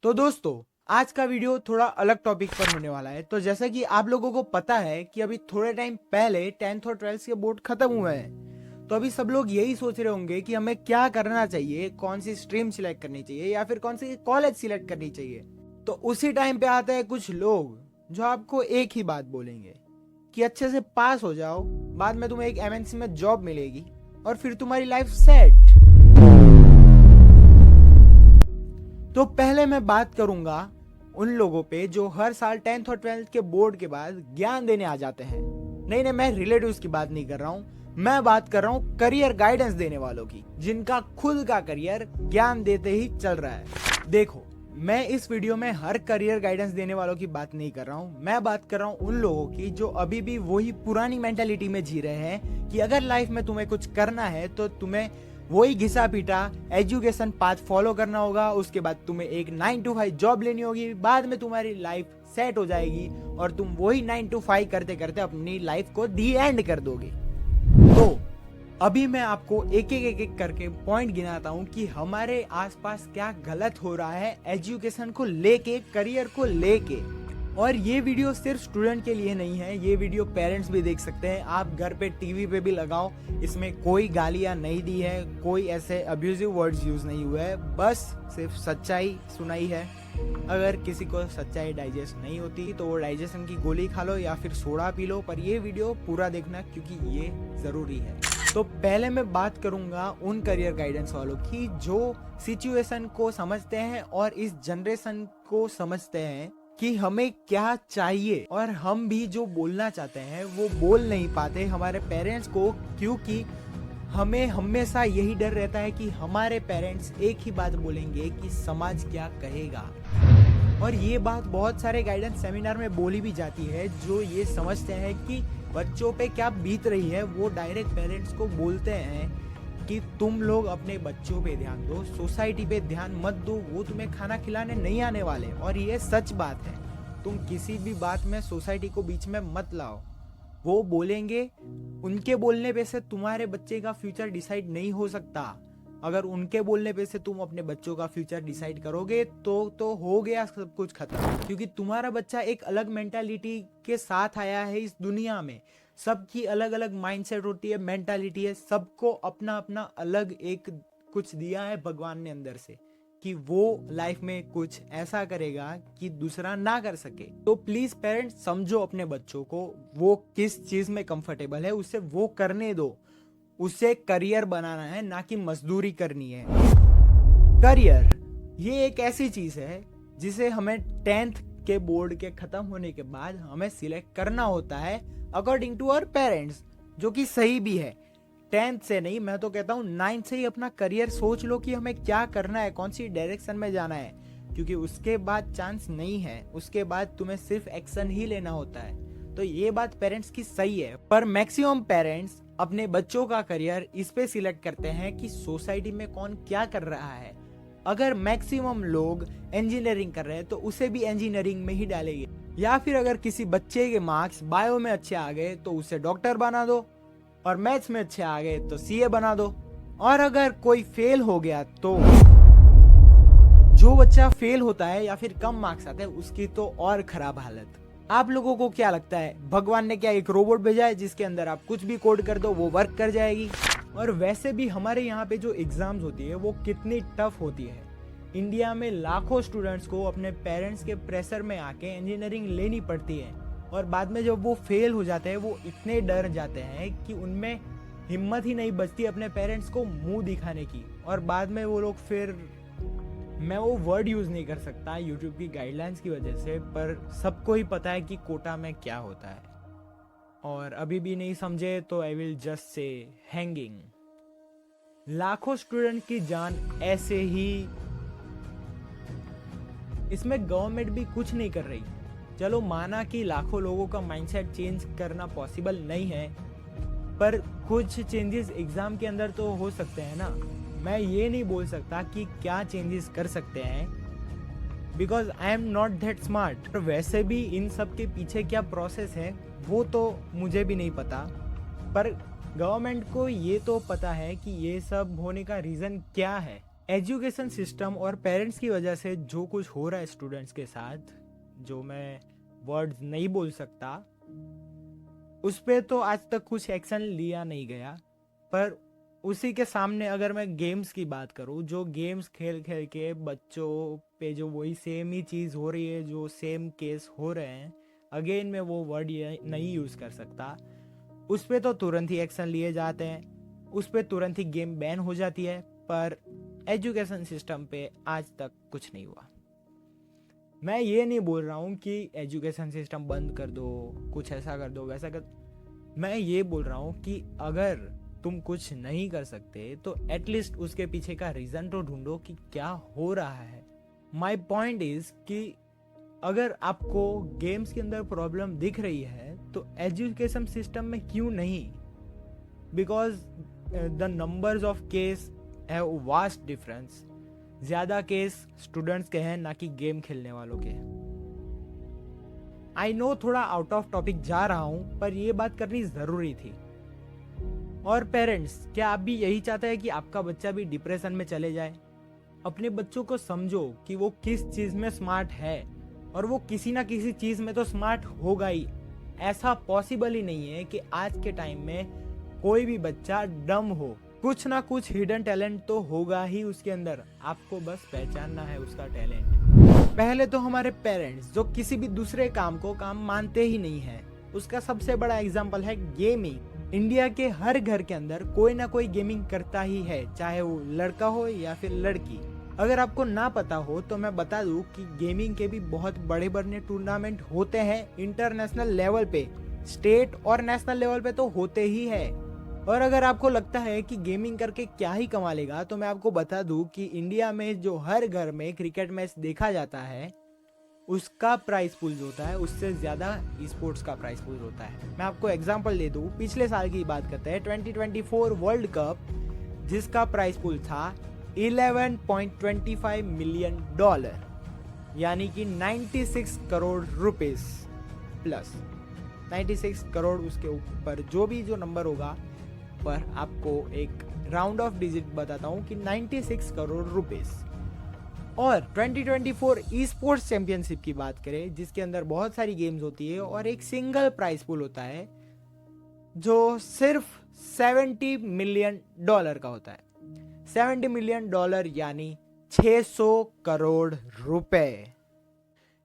तो दोस्तों, आज का वीडियो थोड़ा अलग टॉपिक पर होने वाला है। तो जैसा कि आप लोगों को पता है कि अभी थोड़े टाइम पहले 10th और 12th के बोर्ड खत्म हुए हैं, तो अभी सब लोग यही सोच रहे होंगे कि हमें क्या करना चाहिए, कौन सी स्ट्रीम सिलेक्ट करनी चाहिए या फिर कौन सी कॉलेज सिलेक्ट करनी चाहिए। तो उसी टाइम पे आते हैं कुछ लोग जो आपको एक ही बात बोलेंगे कि अच्छे से पास हो जाओ, बाद में तुम्हें एक एमएनसी में जॉब मिलेगी और फिर तुम्हारी लाइफ सेट। तो पहले मैं बात करूंगा उन लोगों पे जो हर साल 10th और 12th के बोर्ड के बाद ज्ञान देने आ जाते हैं। नहीं, मैं रिलेटिव्स की बात नहीं कर रहा हूं, मैं बात कर रहा हूं करियर गाइडेंस देने वालों की, जिनका खुद का करियर ज्ञान देते ही चल रहा है। देखो, मैं इस वीडियो में हर करियर गाइडेंस देने वालों की बात नहीं कर रहा हूं, मैं बात कर रहा हूं उन लोगों की जो अभी भी वही पुरानी मेंटालिटी में जी रहे हैं कि अगर लाइफ में तुम्हें कुछ करना है तो तुम्हें वही घिसा पीटा एजुकेशन पाथ फॉलो करना होगा, उसके बाद तुम्हें एक 9 to 5 जॉब लेनी होगी, बाद में तुम्हारी लाइफ सेट हो जाएगी और तुम वही 9 to 5 करते करते अपनी लाइफ को दी एंड कर दोगे। तो अभी मैं आपको एक करके पॉइंट गिनाता हूं कि हमारे आसपास क्या गलत हो रहा है एजुकेशन को लेके, करियर को लेके। और ये वीडियो सिर्फ स्टूडेंट के लिए नहीं है, ये वीडियो पेरेंट्स भी देख सकते हैं। आप घर पे टीवी पे भी लगाओ, इसमें कोई गालियां नहीं दी है, कोई ऐसे अब्यूजिव वर्ड्स यूज नहीं हुए है, बस सिर्फ सच्चाई सुनाई है। अगर किसी को सच्चाई डाइजेस्ट नहीं होती तो वो डाइजेशन की गोली खा लो या फिर सोडा पी लो, पर ये वीडियो पूरा देखना क्योंकि ये जरूरी है। तो पहले मैं बात करूंगा उन करियर गाइडेंस वालों की जो सिचुएशन को समझते हैं और इस जनरेशन को समझते हैं कि हमें क्या चाहिए, और हम भी जो बोलना चाहते हैं वो बोल नहीं पाते हमारे पेरेंट्स को, क्योंकि हमें हमेशा यही डर रहता है कि हमारे पेरेंट्स एक ही बात बोलेंगे कि समाज क्या कहेगा। और ये बात बहुत सारे गाइडेंस सेमिनार में बोली भी जाती है, जो ये समझते हैं कि बच्चों पे क्या बीत रही है, वो डायरेक्ट पेरेंट्स को बोलते हैं कि तुम लोग अपने बच्चों पे ध्यान दो, सोसाइटी पे ध्यान मत दो, वो तुम्हें खाना खिलाने नहीं आने वाले। और ये सच बात है, तुम किसी भी बात में सोसाइटी को बीच में मत लाओ। वो बोलेंगे, उनके बोलने पे से तुम्हारे बच्चे का फ्यूचर डिसाइड नहीं हो सकता। अगर उनके बोलने पे से तुम अपने बच्चों का फ्यूचर डिसाइड करोगे तो हो गया सब कुछ खत्म, क्योंकि तुम्हारा बच्चा एक अलग मेंटालिटी के साथ आया है इस दुनिया में। सबकी अलग अलग माइंडसेट होती है, मेंटालिटी है, सबको अपना अपना अलग एक कुछ दिया है भगवान ने अंदर से कि वो लाइफ में कुछ ऐसा करेगा कि दूसरा ना कर सके। तो प्लीज पेरेंट्स समझो अपने बच्चों को, वो किस चीज में कंफर्टेबल है उसे वो करने दो। उसे करियर बनाना है, ना कि मजदूरी करनी है। करियर ये एक ऐसी चीज है जिसे हमें 10th के बोर्ड के खत्म होने के बाद हमें सिलेक्ट करना होता है अकॉर्डिंग टू आवर पेरेंट्स, जो कि सही भी है। 10th से नहीं, मैं तो कहता हूँ 9th से ही अपना करियर सोच लो कि हमें क्या करना है, कौन सी डायरेक्शन में जाना है, क्योंकि उसके बाद चांस नहीं है, उसके बाद तुम्हें सिर्फ एक्शन ही लेना होता है। तो ये बात पेरेंट्स की सही है, पर मैक्सिमम पेरेंट्स अपने बच्चों का करियर इस पे सिलेक्ट करते हैं कि सोसाइटी में कौन क्या कर रहा है। अगर मैक्सिमम लोग इंजीनियरिंग कर रहे हैं तो उसे भी इंजीनियरिंग में ही डालेंगे, या फिर अगर किसी बच्चे के मार्क्स बायो में अच्छे आ गए तो उसे डॉक्टर बना दो, और मैथ्स में अच्छे आ गए तो सीए बना दो। और अगर कोई फेल हो गया तो जो बच्चा फेल होता है या फिर कम मार्क्स आते हैं उसकी तो और खराब हालत। आप लोगों को क्या लगता है, भगवान ने क्या एक रोबोट भेजा है जिसके अंदर आप कुछ भी कोड कर दो वो वर्क कर जाएगी? और वैसे भी हमारे यहाँ पे जो एग्जाम्स होती है वो कितनी टफ होती है। इंडिया में लाखों स्टूडेंट्स को अपने पेरेंट्स के प्रेशर में आके इंजीनियरिंग लेनी पड़ती है, और बाद में जब वो फेल हो जाते हैं वो इतने डर जाते हैं कि उनमें हिम्मत ही नहीं बचती अपने पेरेंट्स को मुंह दिखाने की। और बाद में वो लोग फिर, मैं वो वर्ड यूज नहीं कर सकता यूट्यूब की गाइडलाइंस की वजह से, पर सबको ही पता है कि कोटा में क्या होता है। और अभी भी नहीं समझे तो I will just say hanging. लाखों स्टूडेंट की जान ऐसे ही, इसमें गवर्नमेंट भी कुछ नहीं कर रही। चलो माना कि लाखों लोगों का माइंडसेट चेंज करना पॉसिबल नहीं है, पर कुछ चेंजेस एग्जाम के अंदर तो हो सकते हैं ना। मैं ये नहीं बोल सकता कि क्या चेंजेस कर सकते हैं, because I am not that smart. और वैसे भी इन सब के पीछे क्या प्रोसेस है वो तो मुझे भी नहीं पता, पर गवर्नमेंट को ये तो पता है कि ये सब होने का रीज़न क्या है। एजुकेशन सिस्टम और पेरेंट्स की वजह से जो कुछ हो रहा है स्टूडेंट्स के साथ, जो मैं वर्ड्स नहीं बोल सकता, उस पे तो आज तक कुछ एक्शन लिया नहीं गया। पर उसी के सामने अगर मैं गेम्स की बात करूं, जो गेम्स खेल खेल के बच्चों पे जो वही सेम ही चीज़ हो रही है, जो सेम केस हो रहे हैं, अगेन मैं वो वर्ड नहीं यूज़ कर सकता, उस पे तो तुरंत ही एक्शन लिए जाते हैं, उस पे तुरंत ही गेम बैन हो जाती है। पर एजुकेशन सिस्टम पे आज तक कुछ नहीं हुआ। मैं ये नहीं बोल रहा हूँ कि एजुकेशन सिस्टम बंद कर दो, कुछ ऐसा कर दो वैसा कर, मैं ये बोल रहा हूँ कि अगर तुम कुछ नहीं कर सकते तो एटलीस्ट उसके पीछे का रीज़न तो ढूंढो कि क्या हो रहा है। माई पॉइंट इज कि अगर आपको गेम्स के अंदर प्रॉब्लम दिख रही है तो एजुकेशन सिस्टम में क्यों नहीं? Because the numbers of case have vast difference. ज़्यादा केस स्टूडेंट्स के हैं, ना कि गेम खेलने वालों के। आई नो थोड़ा आउट ऑफ टॉपिक जा रहा हूं, पर यह बात करनी ज़रूरी थी। और पेरेंट्स, क्या आप भी यही चाहते हैं कि आपका बच्चा भी डिप्रेशन में चले जाए? अपने बच्चों को समझो कि वो किस चीज़ में स्मार्ट है, और वो किसी ना किसी चीज़ में तो स्मार्ट होगा ही। ऐसा पॉसिबल ही नहीं है कि आज के टाइम में कोई भी बच्चा डम हो। कुछ ना कुछ हिडन टैलेंट तो होगा ही उसके अंदर, आपको बस पहचानना है उसका टैलेंट। पहले तो हमारे पेरेंट्स, जो किसी भी दूसरे काम को काम मानते ही नहीं है, उसका सबसे बड़ा एग्जाम्पल है गेमिंग। इंडिया के हर घर के अंदर कोई ना कोई गेमिंग करता ही है, चाहे वो लड़का हो या फिर लड़की। अगर आपको ना पता हो तो मैं बता दूं कि गेमिंग के भी बहुत बड़े बड़े टूर्नामेंट होते हैं इंटरनेशनल लेवल पे, स्टेट और नेशनल लेवल पे तो होते ही है। और अगर आपको लगता है कि गेमिंग करके क्या ही कमा लेगा, तो मैं आपको बता दूं कि इंडिया में जो हर घर में क्रिकेट मैच देखा जाता है, उसका प्राइस पूल होता है उससे ज़्यादा स्पोर्ट्स का प्राइस पूल होता है। मैं आपको एग्जांपल दे दूं, पिछले साल की बात करते हैं, 2024 वर्ल्ड कप, जिसका प्राइस पूल था $11.25 मिलियन, यानी कि 96 करोड़ रुपीस प्लस 96 करोड़, उसके ऊपर जो भी जो नंबर होगा, पर आपको एक राउंड ऑफ डिजिट बताता हूं कि 96 करोड़ रुपीस। और 2024 ई स्पोर्ट्स चैंपियनशिप की बात करें, जिसके अंदर बहुत सारी गेम्स होती है और एक सिंगल प्राइस पूल होता है जो सिर्फ $70 मिलियन का होता है। $70 मिलियन यानी 600 करोड़ रुपए।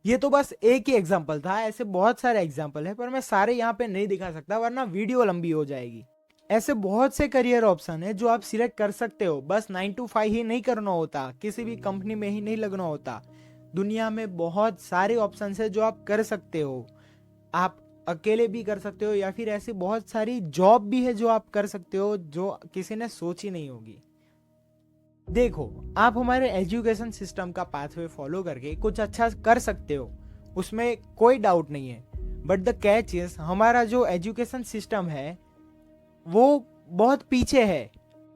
ये तो बस एक ही एग्जांपल था, ऐसे बहुत सारे एग्जांपल है, पर मैं सारे यहाँ पे नहीं दिखा सकता वरना वीडियो लंबी हो जाएगी। ऐसे बहुत से करियर ऑप्शन है जो आप सिलेक्ट कर सकते हो। बस 9 to 5 ही नहीं करना होता, किसी भी कंपनी में ही नहीं लगना होता। दुनिया में बहुत सारे ऑप्शन है जो आप कर सकते हो। आप अकेले भी कर सकते हो, या फिर ऐसी बहुत सारी जॉब भी है जो आप कर सकते हो जो किसी ने सोची नहीं होगी। देखो, आप हमारे एजुकेशन सिस्टम का पाथवे फॉलो करके कुछ अच्छा कर सकते हो, उसमें कोई डाउट नहीं है। बट द कैच इज, हमारा जो एजुकेशन सिस्टम है वो बहुत पीछे है।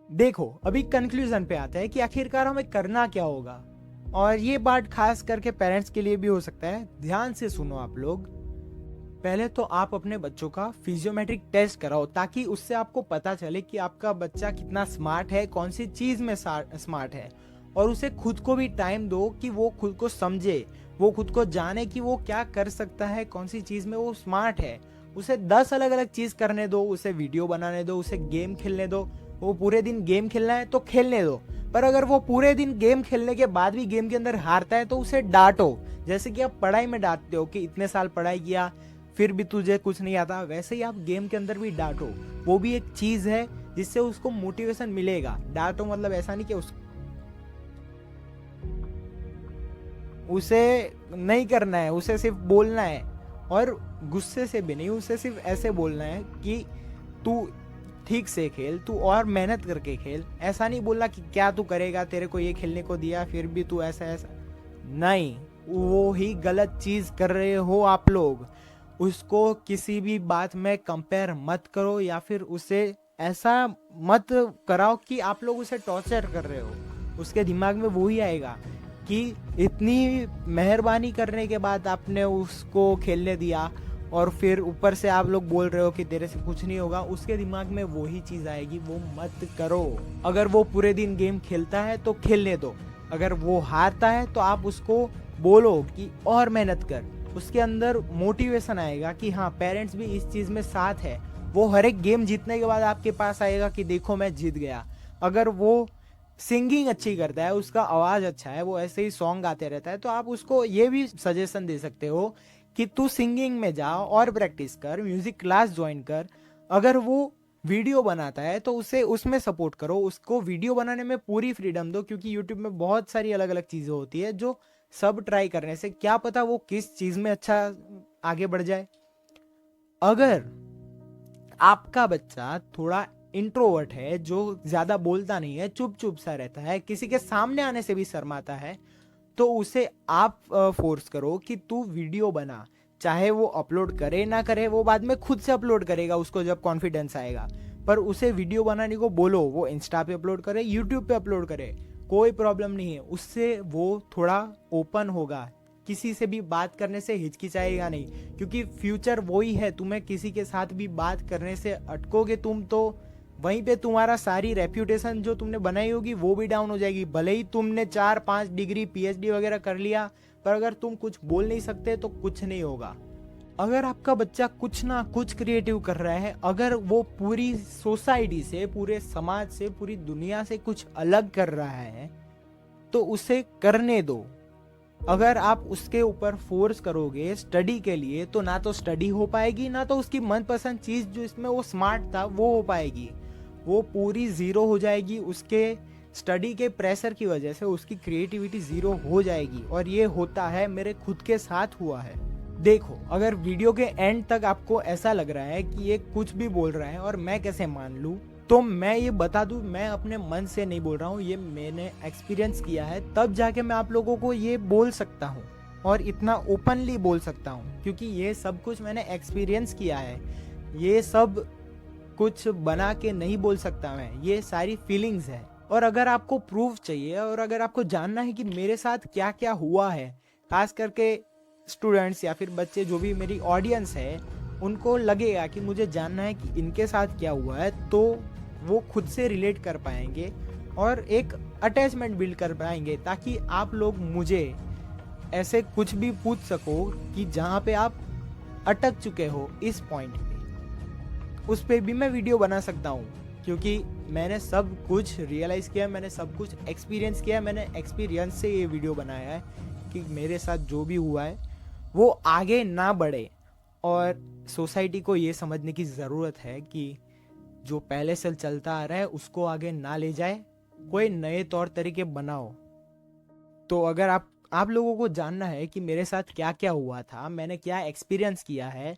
देखो, अभी कंक्लूजन पे आता है कि आखिरकार हमें करना क्या होगा। और ये बात खास करके पेरेंट्स के लिए भी हो सकता है। ध्यान से सुनो आप लोग। पहले तो आप अपने बच्चों का फिजियोमेट्रिक टेस्ट कराओ, ताकि उससे आपको पता चले कि आपका बच्चा कितना स्मार्ट है, कौन सी चीज में स्मार्ट है। और उसे खुद को भी टाइम दो कि वो खुद को समझे, वो खुद को जाने कि वो क्या कर सकता है, कौन सी चीज में वो स्मार्ट है। उसे 10 अलग अलग चीज करने दो, उसे वीडियो बनाने दो, उसे गेम खेलने दो। वो पूरे दिन गेम खेलना है तो खेलने दो, पर अगर वो पूरे दिन गेम खेलने के बाद भी गेम के अंदर हारता है तो उसे डांटो। जैसे कि आप पढ़ाई में डांटते हो कि इतने साल पढ़ाई किया फिर भी तुझे कुछ नहीं आता, वैसे ही आप गेम के अंदर भी डांटो। वो भी एक चीज है जिससे उसको मोटिवेशन मिलेगा। डांटो मतलब ऐसा नहीं कि उसे नहीं करना है, उसे सिर्फ बोलना है, और गुस्से से भी नहीं, उसे सिर्फ ऐसे बोलना है कि तू ठीक से खेल, तू और मेहनत करके खेल। ऐसा नहीं बोलना कि क्या तू करेगा, तेरे को ये खेलने को दिया फिर भी तू ऐसा ऐसा नहीं। वो ही गलत चीज कर रहे हो आप लोग। उसको किसी भी बात में कंपेयर मत करो, या फिर उसे ऐसा मत कराओ कि आप लोग उसे टॉर्चर कर रहे हो। उसके दिमाग में वो ही आएगा कि इतनी मेहरबानी करने के बाद आपने उसको खेलने दिया, और फिर ऊपर से आप लोग बोल रहे हो कि तेरे से कुछ नहीं होगा, उसके दिमाग में वही चीज़ आएगी, वो मत करो। अगर वो पूरे दिन गेम खेलता है तो खेलने दो, अगर वो हारता है तो आप उसको बोलो कि और मेहनत कर, उसके अंदर मोटिवेशन आएगा कि हाँ पेरेंट्स भी इस चीज़ में साथ है। वो हर एक गेम जीतने के बाद आपके पास आएगा कि देखो मैं जीत गया। अगर वो सिंगिंग अच्छी करता है, उसका आवाज़ अच्छा है, वो ऐसे ही सॉन्ग गाते रहता है, तो आप उसको ये भी सजेशन दे सकते हो कि तू सिंगिंग में जा और प्रैक्टिस कर, म्यूजिक क्लास ज्वाइन कर। अगर वो वीडियो बनाता है तो उसे उसमें सपोर्ट करो, उसको वीडियो बनाने में पूरी फ्रीडम दो, क्योंकि यूट्यूब में बहुत सारी अलग अलग चीज़ें होती है जो सब ट्राई करने से क्या पता वो किस चीज़ में अच्छा आगे बढ़ जाए। अगर आपका बच्चा थोड़ा इंट्रोवर्ट है, जो ज़्यादा बोलता नहीं है, चुप चुप सा रहता है, किसी के सामने आने से भी शर्माता है, तो उसे आप फोर्स करो कि तू वीडियो बना। चाहे वो अपलोड करे ना करे, वो बाद में खुद से अपलोड करेगा उसको जब कॉन्फिडेंस आएगा, पर उसे वीडियो बनाने को बोलो। वो इंस्टा पे अपलोड करे, यूट्यूब पे अपलोड करे, कोई प्रॉब्लम नहीं है। उससे वो थोड़ा ओपन होगा, किसी से भी बात करने से हिचकिचाएगा नहीं, क्योंकि फ्यूचर वही है। तुम्हें किसी के साथ भी बात करने से अटकोगे तुम, तो वहीं पे तुम्हारा सारी रेप्यूटेशन जो तुमने बनाई होगी वो भी डाउन हो जाएगी। भले ही तुमने 4-5 डिग्री पीएचडी वगैरह कर लिया, पर अगर तुम कुछ बोल नहीं सकते तो कुछ नहीं होगा। अगर आपका बच्चा कुछ ना कुछ क्रिएटिव कर रहा है, अगर वो पूरी सोसाइटी से, पूरे समाज से, पूरी दुनिया से कुछ अलग कर रहा है, तो उसे करने दो। अगर आप उसके ऊपर फोर्स करोगे स्टडी के लिए, तो ना तो स्टडी हो पाएगी, ना तो उसकी मनपसंद चीज जो इसमें वो स्मार्ट था वो हो पाएगी। वो पूरी जीरो हो जाएगी। उसके स्टडी के प्रेशर की वजह से उसकी क्रिएटिविटी जीरो हो जाएगी, और ये होता है, मेरे खुद के साथ हुआ है। देखो, अगर वीडियो के एंड तक आपको ऐसा लग रहा है कि ये कुछ भी बोल रहा है और मैं कैसे मान लूं, तो मैं ये बता दूं, मैं अपने मन से नहीं बोल रहा हूँ, ये मैंने एक्सपीरियंस किया है, तब जाके मैं आप लोगों को ये बोल सकता हूँ और इतना ओपनली बोल सकता हूँ, क्योंकि ये सब कुछ मैंने एक्सपीरियंस किया है। ये सब कुछ बना के नहीं बोल सकता मैं, ये सारी फीलिंग्स है। और अगर आपको प्रूफ चाहिए, और अगर आपको जानना है कि मेरे साथ क्या क्या हुआ है, खास करके स्टूडेंट्स या फिर बच्चे जो भी मेरी ऑडियंस है, उनको लगेगा कि मुझे जानना है कि इनके साथ क्या हुआ है, तो वो खुद से रिलेट कर पाएंगे और एक अटैचमेंट बिल्ड कर पाएंगे, ताकि आप लोग मुझे ऐसे कुछ भी पूछ सको कि जहाँ पे आप अटक चुके हो इस पॉइंट पे, उस पे भी मैं वीडियो बना सकता हूँ, क्योंकि मैंने सब कुछ रियलाइज़ किया, मैंने सब कुछ एक्सपीरियंस किया, मैंने एक्सपीरियंस से ये वीडियो बनाया है कि मेरे साथ जो भी हुआ है वो आगे ना बढ़े। और सोसाइटी को ये समझने की ज़रूरत है कि जो पहले से चलता आ रहा है उसको आगे ना ले जाए, कोई नए तौर तरीके बनाओ। तो अगर आप लोगों को जानना है कि मेरे साथ क्या क्या हुआ था, मैंने क्या एक्सपीरियंस किया है,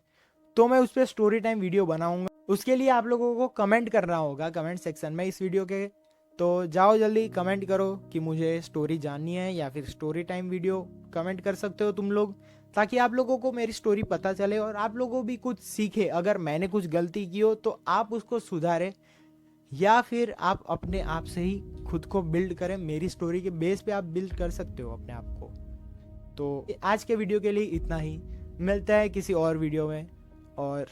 तो मैं उस पर स्टोरी टाइम वीडियो बनाऊंगा। उसके लिए आप लोगों को कमेंट करना होगा कमेंट सेक्शन में इस वीडियो के। तो जाओ जल्दी कमेंट करो कि मुझे स्टोरी जाननी है, या फिर स्टोरी टाइम वीडियो कमेंट कर सकते हो तुम लोग, ताकि आप लोगों को मेरी स्टोरी पता चले और आप लोगों भी कुछ सीखे। अगर मैंने कुछ गलती की हो तो आप उसको सुधारें, या फिर आप अपने आप से ही खुद को बिल्ड करें। मेरी स्टोरी के बेस पे आप बिल्ड कर सकते हो अपने आप को। तो आज के वीडियो के लिए इतना ही, मिलता है किसी और वीडियो में, और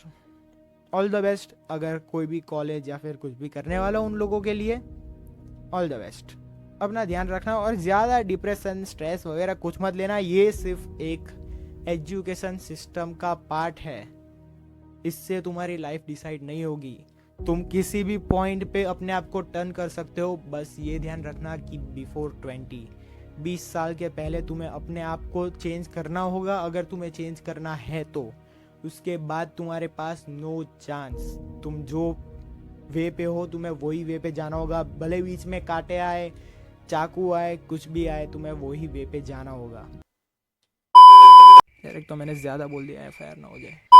ऑल द बेस्ट। अगर कोई भी कॉलेज या फिर कुछ भी करने वाला उन लोगों के लिए ऑल द बेस्ट। अपना ध्यान रखना, और ज़्यादा डिप्रेशन स्ट्रेस वगैरह कुछ मत लेना, ये सिर्फ एक एजुकेशन सिस्टम का पार्ट है। इससे तुम्हारी लाइफ डिसाइड नहीं होगी। तुम किसी भी पॉइंट पे अपने आप को टर्न कर सकते हो, बस ये ध्यान रखना कि बिफोर 20 साल के पहले तुम्हें अपने आप को चेंज करना होगा। अगर तुम्हें चेंज करना है तो उसके बाद तुम्हारे पास नो चांस। तुम जो वे पे हो तुम्हें वही वे पे जाना होगा, भले बीच में कांटे आए, चाकू आए, कुछ भी आए, तुम्हें वही वे पे जाना होगा। यार एक तो मैंने ज़्यादा बोल दिया है, FIR ना हो जाए।